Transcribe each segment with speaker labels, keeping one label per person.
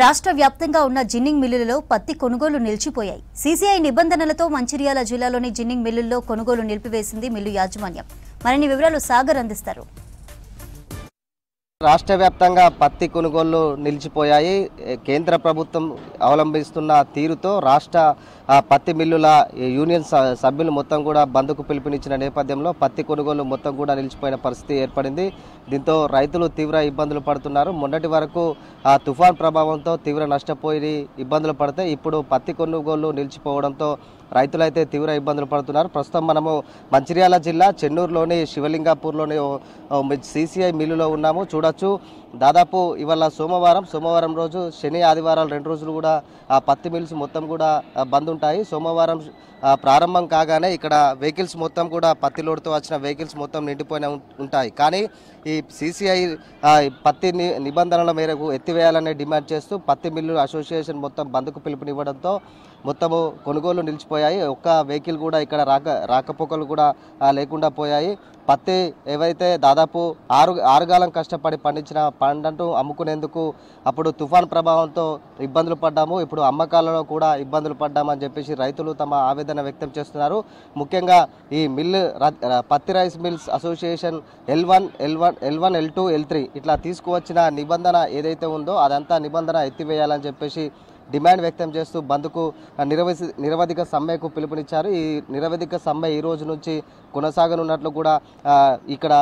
Speaker 1: రాష్ట్ర వ్యాప్తంగా ఉన్న జిన్నింగ్ మిల్లులలో పత్తి కొనుగోలు నిలిచిపోయాయి. సీసీఐ నిబంధనలతో మంచిర్యాల జిల్లాలోని జిన్నింగ్ మిల్లుల్లో కొనుగోలు నిలిపివేసింది మిల్లు యాజమాన్యం. మరిన్ని వివరాలు సాగర్ అందిస్తారు.
Speaker 2: రాష్ట్ర వ్యాప్తంగా పత్తి కొనుగోళ్లు నిలిచిపోయాయి. కేంద్ర ప్రభుత్వం అవలంబిస్తున్న తీరుతో రాష్ట్ర పత్తి మిల్లుల యూనియన్ సభ్యులు మొత్తం కూడా బంద్కు పిలుపునిచ్చిన నేపథ్యంలో పత్తి కొనుగోలు మొత్తం కూడా నిలిచిపోయిన పరిస్థితి ఏర్పడింది. దీంతో రైతులు తీవ్ర ఇబ్బందులు పడుతున్నారు. మొన్నటి వరకు తుఫాన్ ప్రభావంతో తీవ్ర నష్టపోయి ఇబ్బందులు పడితే ఇప్పుడు పత్తి కొనుగోలు నిలిచిపోవడంతో రైతులైతే తీవ్ర ఇబ్బందులు పడుతున్నారు. ప్రస్తుతం మనము మంచిర్యాల జిల్లా చెన్నూరులోని శివలింగాపూర్లోని సీసీఐ మిల్లులో ఉన్నాము. చూడొచ్చు, దాదాపు ఇవాళ సోమవారం రోజు శని ఆదివారాలు 2 రోజులు కూడా పత్తి మిల్స్ మొత్తం కూడా బంద్ ఉంటాయి. సోమవారం ప్రారంభం కాగానే ఇక్కడ వెహికల్స్ మొత్తం కూడా పత్తి లోడ్తో వచ్చిన వెహికల్స్ మొత్తం నిండిపోయిన ఉంటాయి. కానీ ఈ సీసీఐ పత్తి నిబంధనల మేరకు ఎత్తివేయాలనే డిమాండ్ చేస్తూ పత్తి మిల్లు అసోసియేషన్ మొత్తం బంద్కు పిలుపునివ్వడంతో మొత్తము కొనుగోలు నిలిచిపోయాయి. ఒక్క వెహికల్ కూడా ఇక్కడ రాకపోకలు కూడా లేకుండా పోయాయి. పత్తి ఏవైతే దాదాపు ఆరుగాలం కష్టపడి పండించిన పంటను అమ్ముకునేందుకు అప్పుడు తుఫాన్ ప్రభావంతో ఇబ్బందులు పడ్డాము, ఇప్పుడు అమ్మకాలలో కూడా ఇబ్బందులు పడ్డామని చెప్పేసి రైతులు తమ ఆవేదన వ్యక్తం చేస్తున్నారు. ముఖ్యంగా ఈ మిల్లు పత్తి rice mills association L1, L2, L3 ఇట్లా తీసుకువచ్చిన నిబంధన ఏదైతే ఉందో అదంతా నిబంధన ఎత్తివేయాలని చెప్పేసి డిమాండ్ వ్యక్తం చేస్తూ బంద్కు నిరవధిక సమ్మెకు పిలుపునిచ్చారు. ఈ నిరవధిక సమ్మె ఈ రోజు నుంచి కొనసాగనున్నట్లు కూడా ఇక్కడ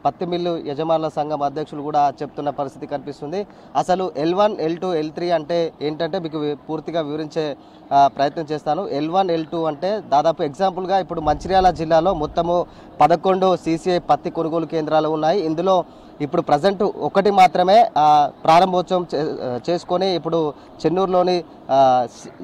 Speaker 2: పత్తి మిల్లు యజమానుల సంఘం అధ్యక్షులు కూడా చెప్తున్న పరిస్థితి కనిపిస్తుంది. అసలు L1, L2, L3 అంటే ఏంటంటే మీకు పూర్తిగా వివరించే ప్రయత్నం చేస్తాను. L1, L2 అంటే దాదాపు ఎగ్జాంపుల్గా ఇప్పుడు మంచిర్యాల జిల్లాలో మొత్తము 11 సీసీఐ పత్తి కొనుగోలు కేంద్రాలు ఉన్నాయి. ఇందులో ఇప్పుడు ప్రజెంట్ ఒకటి మాత్రమే ప్రారంభోత్సవం చేసుకొని ఇప్పుడు చెన్నూరులోని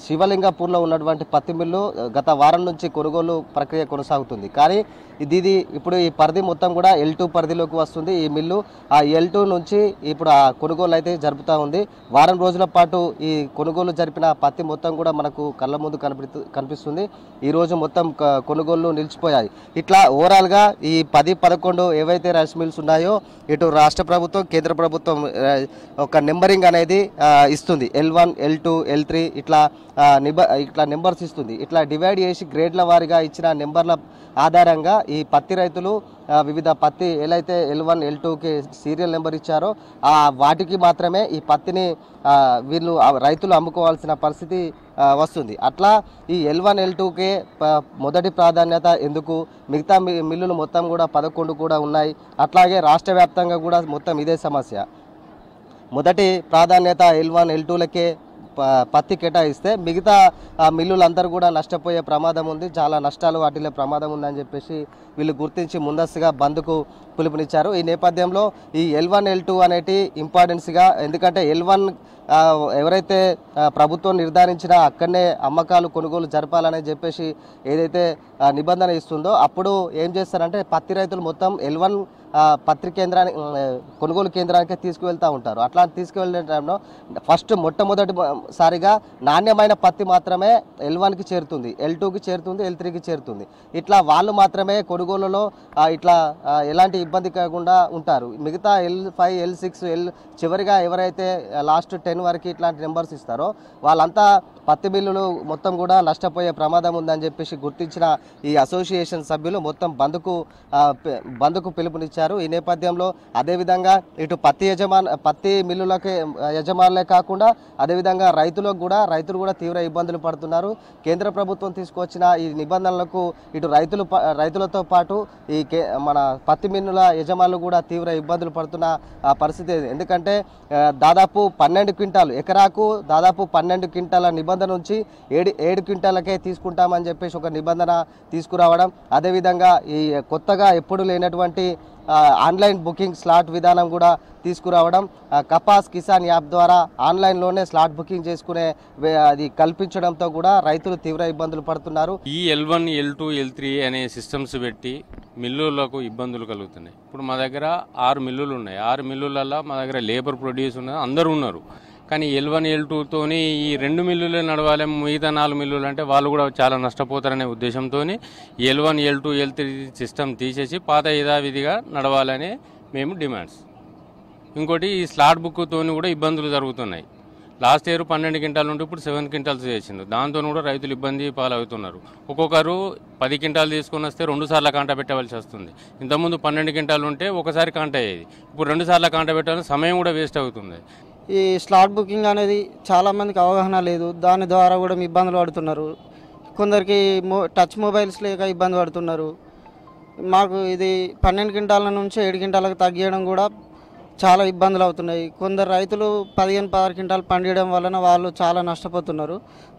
Speaker 2: శివలింగపూర్లో ఉన్నటువంటి పత్తి మిల్లు గత వారం నుంచి కొనుగోలు ప్రక్రియ కొనసాగుతుంది. కానీ ఇది ఇప్పుడు ఈ పరిధి మొత్తం కూడా L2 పరిధిలోకి వస్తుంది. ఈ మిల్లు ఆ L2 నుంచి ఇప్పుడు ఆ కొనుగోలు అయితే జరుపుతూ ఉంది. వారం రోజుల పాటు ఈ కొనుగోలు జరిపిన పత్తి మొత్తం కూడా మనకు కళ్ళ ముందు కనిపిస్తుంది. ఈరోజు మొత్తం కొనుగోళ్లు నిలిచిపోయాయి. ఇట్లా ఓవరాల్గా ఈ 10-11 ఏవైతే రైస్ మిల్స్ ఉన్నాయో ఇటు రాష్ట్ర ప్రభుత్వం కేంద్ర ప్రభుత్వం ఒక నెంబరింగ్ అనేది ఇస్తుంది. L1, L2, L3 ఇట్లా నెంబర్స్ ఇస్తుంది. ఇట్లా డివైడ్ చేసి గ్రేడ్ల వారీగా ఇచ్చిన నెంబర్ల ఆధారంగా ఈ పత్తి రైతులు వివిధ పత్తి ఏదైతే L1, L2కి సీరియల్ నెంబర్ ఇచ్చారో వాటికి మాత్రమే ఈ పత్తిని వీళ్ళు రైతులు అమ్ముకోవాల్సిన పరిస్థితి వస్తుంది. అట్లా ఈ L1, L2కే మొదటి ప్రాధాన్యత ఎందుకు, మిగతా మిల్లులు మొత్తం కూడా 11 కూడా ఉన్నాయి. అట్లాగే రాష్ట్ర వ్యాప్తంగా కూడా మొత్తం ఇదే సమస్య. మొదటి ప్రాధాన్యత L1, L2లకే పత్తి కేటాయిస్తే మిగతా మిల్లులందరూ కూడా నష్టపోయే ప్రమాదం ఉంది, చాలా నష్టాలు వాటిలో ప్రమాదం ఉందని చెప్పేసి వీళ్ళు గుర్తించి ముందస్తుగా బంద్కు పిలుపునిచ్చారు. ఈ నేపథ్యంలో ఈ L1, L2 అనేటి ఇంపార్టెన్స్గా, ఎందుకంటే L1 ఎవరైతే ప్రభుత్వం నిర్ధారించినా అక్కడనే అమ్మకాలు కొనుగోలు జరపాలని చెప్పేసి ఏదైతే నిబంధన ఇస్తుందో అప్పుడు ఏం చేస్తారంటే పత్తి రైతులు మొత్తం L1 పత్తి కొనుగోలు కేంద్రానికి తీసుకువెళ్తూ ఉంటారు. అట్లా తీసుకువెళ్ళే టైంలో మొట్టమొదటిసారిగా నాణ్యమైన పత్తి మాత్రమే L1కి చేరుతుంది, L2కి చేరుతుంది, L3కి చేరుతుంది. ఇట్లా వాళ్ళు మాత్రమే కొనుగోలులో ఇట్లా ఎలాంటి ఇబ్బంది కాకుండా ఉంటారు. మిగతా L5, L6, చివరిగా ఎవరైతే లాస్ట్ 10 వరకు ఇట్లాంటి నెంబర్స్ ఇస్తారో వాళ్ళంతా పత్తి మిల్లులు మొత్తం కూడా నష్టపోయే ప్రమాదం ఉందని చెప్పేసి గుర్తించిన ఈ అసోసియేషన్ సభ్యులు మొత్తం బంద్కు పిలుపునిచ్చారు. ఈ నేపథ్యంలో అదేవిధంగా ఇటు పత్తి మిల్లులకే యజమానులే కాకుండా అదేవిధంగా రైతులు కూడా తీవ్ర ఇబ్బందులు పడుతున్నారు. కేంద్ర ప్రభుత్వం తీసుకొచ్చిన ఈ నిబంధనలకు ఇటు రైతులతో పాటు ఈ మన పత్తి మిల్లుల యజమానులు కూడా తీవ్ర ఇబ్బందులు పడుతున్న పరిస్థితి. ఎందుకంటే దాదాపు 12 క్వింటాలు ఎకరాకు దాదాపు 12 క్వింటాల నిబంధన నుంచి 7 క్వింటాలకే తీసుకుంటామని చెప్పేసి ఒక నిబంధన తీసుకురావడం, అదేవిధంగా ఈ కొత్తగా ఎప్పుడు లేనటువంటి ఆన్లైన్ బుకింగ్ స్లాట్ విధానం కూడా తీసుకురావడం, కపాస్ కిసాన్ యాప్ ద్వారా ఆన్లైన్లోనే స్లాట్ బుకింగ్ చేసుకునే అది కల్పించడంతో కూడా రైతులు తీవ్ర ఇబ్బందులు పడుతున్నారు.
Speaker 3: ఈ L1, L2, L3 అనే సిస్టమ్స్ పెట్టి మిల్లులకు ఇబ్బందులు కలుగుతున్నాయి. ఇప్పుడు మా దగ్గర 6 మిల్లులు ఉన్నాయి. 6 మిల్లులలో మా దగ్గర లేబర్ ప్రొడ్యూస్ ఉన్నది, అందరూ ఉన్నారు. కానీ L1, L2తోని ఈ 2 మిల్లులే నడవాలి, మిగతా 4 మిల్లులు అంటే వాళ్ళు కూడా చాలా నష్టపోతారనే ఉద్దేశంతో L1, L2, L3 సిస్టమ్ తీసేసి పాత యథావిధిగా నడవాలని మేము డిమాండ్స్. ఇంకోటి ఈ స్లాట్ బుక్తో కూడా ఇబ్బందులు జరుగుతున్నాయి. లాస్ట్ ఇయర్ 12 క్వింటాలు ఉంటే ఇప్పుడు 7 క్వింటాల్స్ చేసిండు. దాంతో కూడా రైతులు ఇబ్బంది పాలవుతున్నారు. ఒక్కొక్కరు 10 క్వింటాలు తీసుకొని వస్తే 2 సార్లు కాంట పెట్టవలసి వస్తుంది. ఇంతకుముందు 12 క్వింటాలు ఉంటే ఒకసారి కాంట అయ్యేది, ఇప్పుడు 2 సార్లు కాంట పెట్టాలని సమయం కూడా వేస్ట్ అవుతుంది.
Speaker 4: ఈ స్లాట్ బుకింగ్ అనేది చాలామందికి అవగాహన లేదు, దాని ద్వారా కూడా ఇబ్బందులు పడుతున్నారు. కొందరికి టచ్ మొబైల్స్ లేక ఇబ్బంది పడుతున్నారు. మాకు ఇది 12 క్వింటాల నుంచి 7 క్వింటాలకు తగ్గించడం కూడా చాలా ఇబ్బందులు అవుతున్నాయి. కొందరు రైతులు 15-16 క్వింటాలు పండియడం వలన వాళ్ళు చాలా నష్టపోతున్నారు.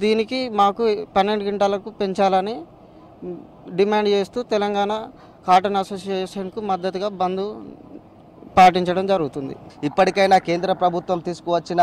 Speaker 4: దీనికి మాకు 12 క్వింటాలకు పెంచాలని డిమాండ్ చేస్తూ తెలంగాణ కాటన్ అసోసియేషన్కు మద్దతుగా బంద్ పాటించడం జరుగుతుంది.
Speaker 2: ఇప్పటికైనా కేంద్ర ప్రభుత్వం తీసుకువచ్చిన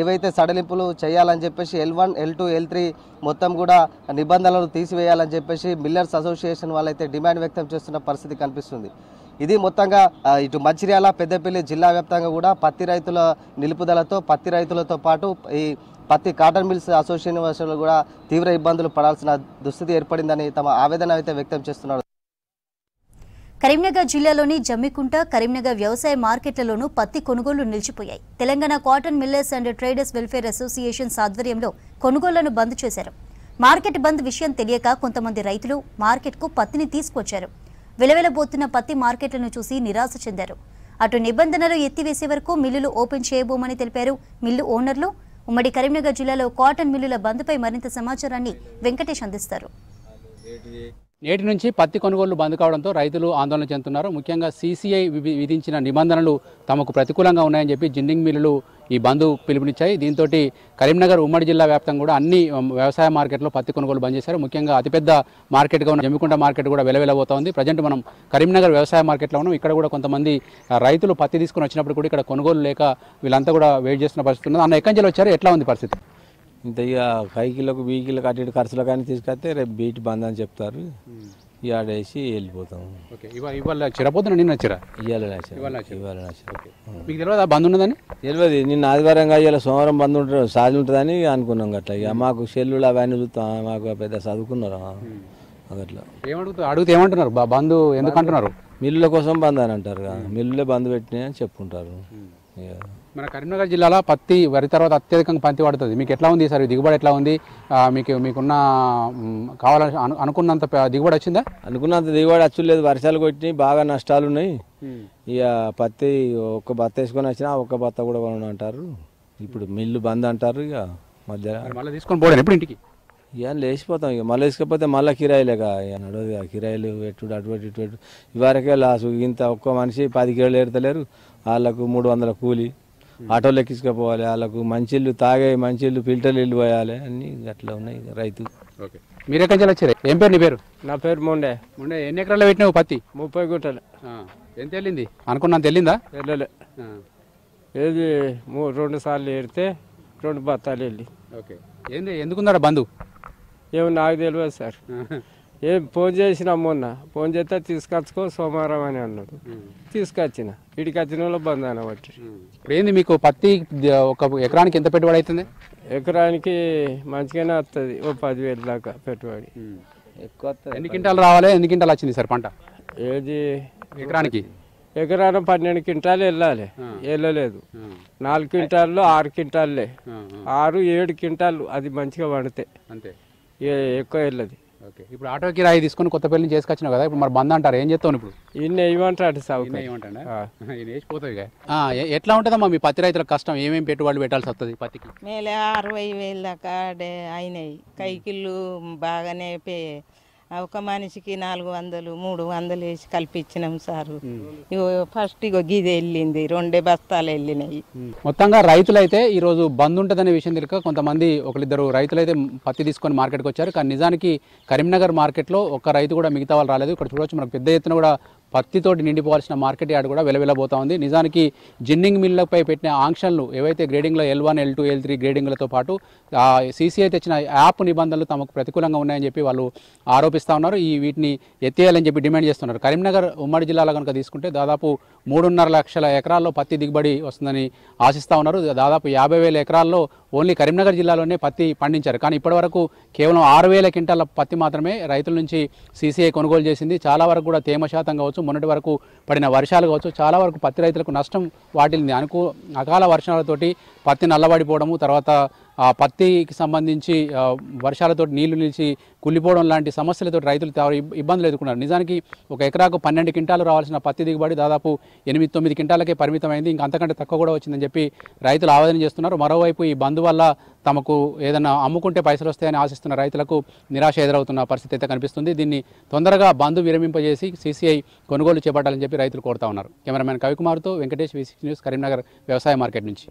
Speaker 2: ఏవైతే సడలింపులు చేయాలని చెప్పేసి L1, L2, L3 మొత్తం కూడా నిబంధనలు తీసివేయాలని చెప్పేసి మిల్లర్స్ అసోసియేషన్ వాళ్ళైతే డిమాండ్ వ్యక్తం చేస్తున్న పరిస్థితి కనిపిస్తుంది. ఇది మొత్తంగా ఇటు మంచిర్యాల, పెద్దపల్లి జిల్లా వ్యాప్తంగా కూడా పత్తి రైతుల నిలుపుదలతో పత్తి రైతులతో పాటు ఈ పత్తి కాటన్ మిల్స్ అసోసియేషన్ కూడా తీవ్ర ఇబ్బందులు పడాల్సిన దుస్థితి ఏర్పడిందని తమ ఆవేదన అయితే వ్యక్తం చేస్తున్నారు.
Speaker 1: కరీంనగర్ జిల్లాలోని జమ్మికుంట, కరీంనగర్ వ్యవసాయ మార్కెట్లలోనూ పత్తి కొనుగోళ్లు నిలిచిపోయాయి. Telangana cotton millers and traders welfare associations ఆధ్వర్యంలో కొనుగోళ్లను బంద్ చేశారు. మార్కెట్ బంద్ విషయం తెలియక కొంతమంది రైతులు మార్కెట్కు పత్తిని తీసుకొచ్చారు. వెలవెలబోతున్న పత్తి మార్కెట్లను చూసి నిరాశ చెందారు. అటు నిబంధనలు ఎత్తివేసే వరకు మిల్లులు ఓపెన్ చేయబోమని తెలిపారు మిల్లు ఓనర్లు. ఉమ్మడి కరీంనగర్ జిల్లాలో కాటన్ మిల్లుల బంద్పై మరింత సమాచారాన్ని వెంకటేష్ అందిస్తారు.
Speaker 5: నేటి నుంచి పత్తి కొనుగోళ్లు బంద్ కావడంతో రైతులు ఆందోళన చెందుతున్నారు. ముఖ్యంగా సీసీఐ విధించిన నిబంధనలు తమకు ప్రతికూలంగా ఉన్నాయని చెప్పి జిన్నింగ్ మిల్లులు ఈ బంద్ పిలుపునిచ్చాయి. దీంతో కరీంనగర్ ఉమ్మడి జిల్లా వ్యాప్తంగా కూడా అన్ని వ్యవసాయ మార్కెట్లో పత్తి కొనుగోలు బంద్ చేశారు. ముఖ్యంగా అతిపెద్ద మార్కెట్గా ఉన్న జమ్మికుంట మార్కెట్ కూడా వెలవెలబోతోంది. ప్రజెంట్ మనం కరీంనగర్ వ్యవసాయ మార్కెట్లో ఉన్నాం. ఇక్కడ కూడా కొంతమంది రైతులు పత్తి తీసుకుని వచ్చినప్పుడు కూడా ఇక్కడ కొనుగోలు లేక వీళ్ళంతా కూడా వెయిట్ చేస్తున్న పరిస్థితి ఉంది. అన్న ఎక్కడి నుంచి వచ్చారు, ఎట్లా ఉంది పరిస్థితి?
Speaker 6: ఇంత ఇక కైకిలకు బీకిలకు అటు ఖర్చులు కానీ తీసుకొస్తే రేపు బీట్ బంద్ అని చెప్తారు. ఆడేసి వెళ్ళిపోతాం.
Speaker 5: ఓకే, ఇవాళ చిరపోతున్నా నిన్న చిరా
Speaker 6: ఇవాళ
Speaker 5: మీకు తెలియదు బంద్ ఉన్నదని?
Speaker 6: తెలియదు. నిన్న ఆదివారంగా ఇవాళ సోమవారం బంద్ ఉంటుంది, సాధి ఉంటుందని అనుకున్నాం. అట్లా ఇక మాకు సెల్లులు అవన్నీ చూస్తాం, మాకు పెద్ద చదువుకున్నారు అట్లా.
Speaker 5: అడిగితే ఏమంటున్నారు? బంద్ ఎందుకు అంటున్నారు?
Speaker 6: మిల్లుల కోసం బంద్ అని అంటారు. మిల్లులే బంద్ పెట్టినాయి అని చెప్పుకుంటారు.
Speaker 5: మన కరీంనగర్ జిల్లాలో పత్తి వరి తర్వాత అత్యధికంగా పత్తి పడుతుంది. మీకు ఎట్లా ఉంది సార్, దిగుబడి ఎట్లా ఉంది? మీకున్న కావాలని అనుకున్నంత దిగుబడి వచ్చిందా?
Speaker 6: అనుకున్నంత దిగుబడి వచ్చలేదు. వర్షాలు కొట్టినాయి, బాగా నష్టాలు ఉన్నాయి. ఇక పత్తి ఒక్క బత్త వేసుకొని వచ్చినా ఒక్క బత్త కూడా కొనడం అంటారు. ఇప్పుడు మిల్లు బంద్ అంటారు. ఇక మధ్య
Speaker 5: మళ్ళీ తీసుకొని పోవడం ఎప్పుడు ఇంటికి
Speaker 6: ఇక లేచిపోతాం. ఇక మళ్ళీ వేసుకపోతే మళ్ళీ కిరాయిలేక ఇక నడవదు. కిరాయిలు పెట్టుడు అటువంటి ఇటు ఇవరకే లాసు. ఇంత ఒక్క మనిషి 10 కిలోలు ఏడతలేరు. వాళ్ళకు 300 కూలి, ఆటోలు ఎక్కించుకపోవాలి. వాళ్ళకు మంచిళ్ళు తాగే మంచిళ్ళు ఫిల్టర్లు ఇల్లు పోయాలి. అన్నీ అట్లా ఉన్నాయి రైతు.
Speaker 5: ఓకే, మీరు ఎక్కడి నుంచి వచ్చారు? ఏం పేరు నీ పేరు?
Speaker 6: నా పేరు మొండే.
Speaker 5: ఎన్ని ఎకరాలు పెట్టినావు పత్తి?
Speaker 6: 30 గుంటలు.
Speaker 5: ఎంత వెళ్ళింది? అనుకున్నంత వెళ్ళిందా?
Speaker 6: వెళ్ళలే. ఏది 2 సార్లు ఏడితే 2 బత్తాలు వెళ్ళి.
Speaker 5: ఓకే, ఎందుకుందా బంధు?
Speaker 6: ఏమో నాకు తెలియదు సార్. ఏం ఫోన్ చేసిన మొన్న, ఫోన్ చేస్తే తీసుకొచ్చుకో సోమవారం అని అన్నాడు. తీసుకొచ్చిన ఇడికి వచ్చిన వాళ్ళు బంద్ అనబట్టి.
Speaker 5: ఇప్పుడు ఏంది మీకు పత్తి ఒక ఎకరానికి ఎంత పెట్టుబడి అవుతుంది?
Speaker 6: ఎకరానికి మంచిగానే వస్తుంది, ఓ 10,000 దాకా పెట్టుబడి. ఎక్కువ వస్తుంది.
Speaker 5: ఎన్ని క్వింటాలు రావాలి? ఎన్ని క్వింటాలు వచ్చింది సార్ పంట
Speaker 6: ఏది?
Speaker 5: ఎకరానికి
Speaker 6: 12 క్వింటాలు వెళ్ళాలి, వెళ్ళలేదు. 4 క్వింటాల్లో 6 క్వింటాల్లే, 6-7 క్వింటాలు అది మంచిగా పడితే అంతే, ఎక్కువ వెళ్ళదు.
Speaker 5: ఓకే, ఇప్పుడు ఆటో కిరాయి తీసుకొని కొత్తపల్లి నుంచి చేసుకొచ్చినావు కదా, ఇప్పుడు మరి బంద్ అంటారు, ఏం చేస్తావు ఇప్పుడు?
Speaker 6: ఇన్ని వేయమంటాడు సాగు.
Speaker 5: పోతుంది. ఎట్లా ఉంటుందమ్మా మీ పత్తి రైతులకు కష్టం? ఏమేమి పెట్టుబడులు పెట్టాల్సి వస్తుంది పత్తికి?
Speaker 7: మేలే 60,000 దాకా అయినాయి. కైకిళ్ళు బాగానే ఒక మనిషికి 400-300 వేసి కల్పించినాం సారు. ఫస్ట్ గిది వెళ్ళింది, 2 బస్తాలు వెళ్ళినాయి.
Speaker 5: మొత్తంగా రైతులైతే ఈరోజు బంద్ ఉంటుందనే విషయం తెలియక కొంతమంది 1-2 రైతులైతే పత్తి తీసుకొని మార్కెట్కి వచ్చారు. కానీ నిజానికి కరీంనగర్ మార్కెట్లో ఒక్క రైతు కూడా మిగతా వాళ్ళు రాలేదు. ఇక్కడ చూడవచ్చు మనకు పెద్ద ఎత్తున కూడా పత్తితోటి నిండిపోవాల్సిన మార్కెట్ యార్డ్ కూడా వెలవెలబోతా ఉంది. నిజానికి జిన్నింగ్ మిల్లపై పెట్టిన ఆంక్షలను ఏవైతే గ్రేడింగ్లో L1, L2, L3 గ్రేడింగ్లతో పాటు సీసీఐ తెచ్చిన యాప్ నిబంధనలు తమకు ప్రతికూలంగా ఉన్నాయని చెప్పి వాళ్ళు ఆరోపిస్తూ ఉన్నారు. వీటిని ఎత్తేయాలని చెప్పి డిమాండ్ చేస్తున్నారు. కరీంనగర్ ఉమ్మడి జిల్లాలో కనుక తీసుకుంటే దాదాపు 3.5 లక్షల ఎకరాల్లో పత్తి దిగుబడి వస్తుందని ఆశిస్తూ ఉన్నారు. దాదాపు 50,000 ఎకరాల్లో ఓన్లీ కరీంనగర్ జిల్లాలోనే పత్తి పండించారు. కానీ ఇప్పటివరకు కేవలం 6,000 క్వింటాల పత్తి మాత్రమే రైతుల నుంచి సీసీఐ కొనుగోలు చేసింది. చాలా వరకు కూడా తేమ శాతం కావచ్చు, మొన్నటి వరకు పడిన వర్షాలు కావచ్చు, చాలా వరకు పత్తి రైతులకు నష్టం వాటిల్లింది. అకాల వర్షాలతోటి పత్తి నల్లబడిపోవడము, తర్వాత ఆ పత్తికి సంబంధించి వర్షాలతో నీళ్లు నిలిచి కుళ్ళిపోవడం లాంటి సమస్యలతో రైతులు ఇబ్బందులు ఎదుర్కొన్నారు. నిజానికి ఒక ఎకరాకు 12 క్వింటాలు రావాల్సిన పత్తి దిగుబడి దాదాపు 8-9 క్వింటాలకే పరిమితమైంది. ఇంకా అంతకంటే తక్కువ కూడా వచ్చిందని చెప్పి రైతులు ఆవేదన చేస్తున్నారు. మరోవైపు ఈ బంద్ వల్ల తమకు ఏదైనా అమ్ముకుంటే పైసలు వస్తాయని ఆశిస్తున్న రైతులకు నిరాశ ఎదురవుతున్న పరిస్థితి అయితే కనిపిస్తుంది. దీన్ని తొందరగా బంద్ విరమింపజేసి సీసీఐ కొనుగోలు చేపట్టాలని చెప్పి రైతులు కోరుతా ఉన్నారు. కెమెరామెన్ కవికుమార్తో వెంకటేష్, V6 న్యూస్, కరీంనగర్ వ్యవసాయ మార్కెట్ నుంచి.